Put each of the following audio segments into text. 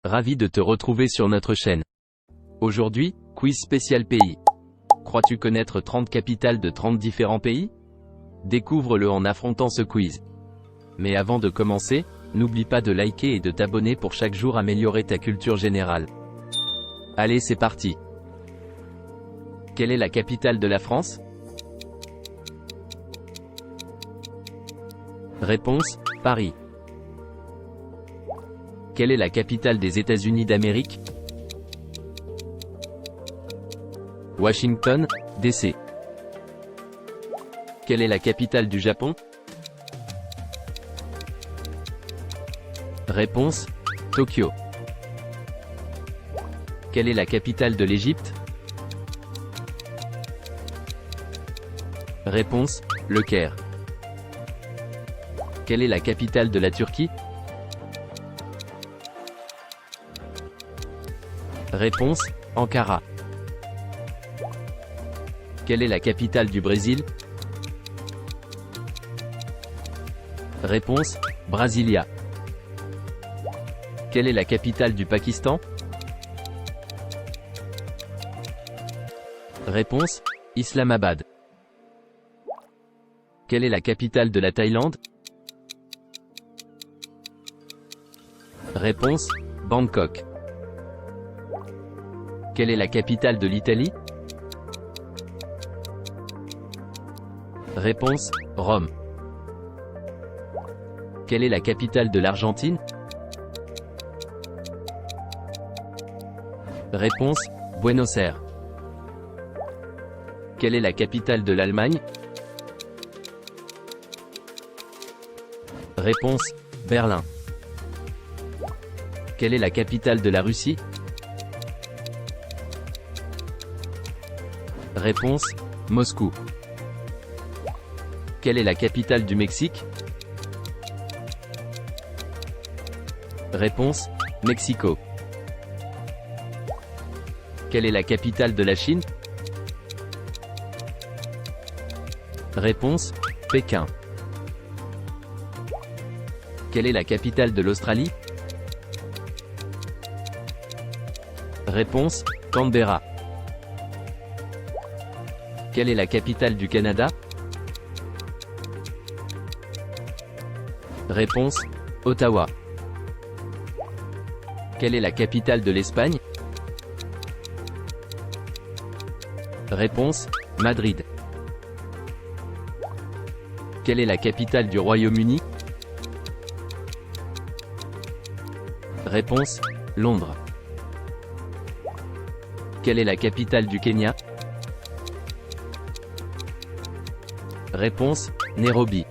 Ravi de te retrouver sur notre chaîne. Aujourd'hui, quiz spécial pays. Crois-tu connaître 30 capitales de 30 différents pays? Découvre-le en affrontant ce quiz. Mais avant de commencer, n'oublie pas de liker et de t'abonner pour chaque jour améliorer ta culture générale. Allez, c'est parti. Quelle est la capitale de la France? Réponse: Paris. Quelle est la capitale des États-Unis d'Amérique? Washington, D.C. Quelle est la capitale du Japon? Réponse: Tokyo. Quelle est la capitale de l'Égypte? Réponse: Le Caire. Quelle est la capitale de la Turquie? Réponse: Ankara. Quelle est la capitale du Brésil? Réponse: Brasilia. Quelle est la capitale du Pakistan? Réponse: Islamabad. Quelle est la capitale de la Thaïlande? Réponse: Bangkok. Quelle est la capitale de l'Italie? Réponse: Rome. Quelle est la capitale de l'Argentine? Réponse: Buenos Aires. Quelle est la capitale de l'Allemagne? Réponse: Berlin. Quelle est la capitale de la Russie? Réponse: Moscou. Quelle est la capitale du Mexique? Réponse: Mexico. Quelle est la capitale de la Chine? Réponse: Pékin. Quelle est la capitale de l'Australie? Réponse: Canberra. Quelle est la capitale du Canada? Réponse: Ottawa. Quelle est la capitale de l'Espagne? Réponse: Madrid. Quelle est la capitale du Royaume-Uni? Réponse: Londres. Quelle est la capitale du Kenya? Réponse: Nairobi.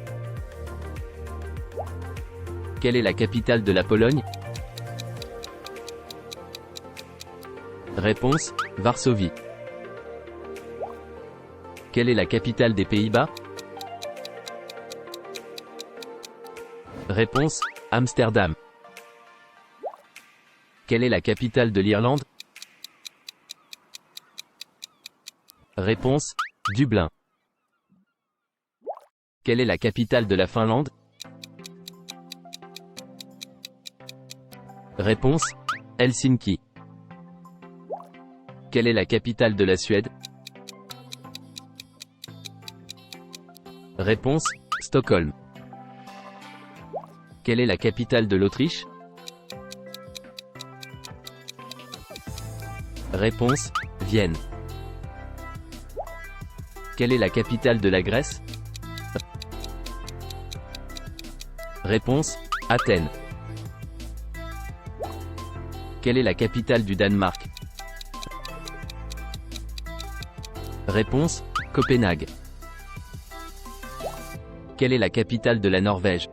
Quelle est la capitale de la Pologne? Réponse: Varsovie. Quelle est la capitale des Pays-Bas? Réponse: Amsterdam. Quelle est la capitale de l'Irlande? Réponse: Dublin. Quelle est la capitale de la Finlande? Réponse: Helsinki. Quelle est la capitale de la Suède? Réponse: Stockholm. Quelle est la capitale de l'Autriche? Réponse: Vienne. Quelle est la capitale de la Grèce? Réponse: Athènes. Quelle est la capitale du Danemark? Réponse: Copenhague. Quelle est la capitale de la Norvège?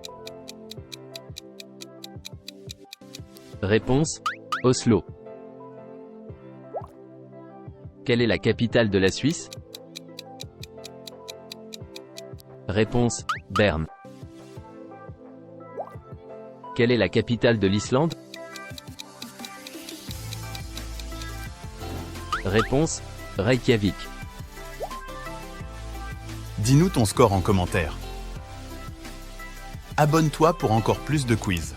Réponse: Oslo. Quelle est la capitale de la Suisse? Réponse: Berne. Quelle est la capitale de l'Islande? Réponse: Reykjavik. Dis-nous ton score en commentaire. Abonne-toi pour encore plus de quiz.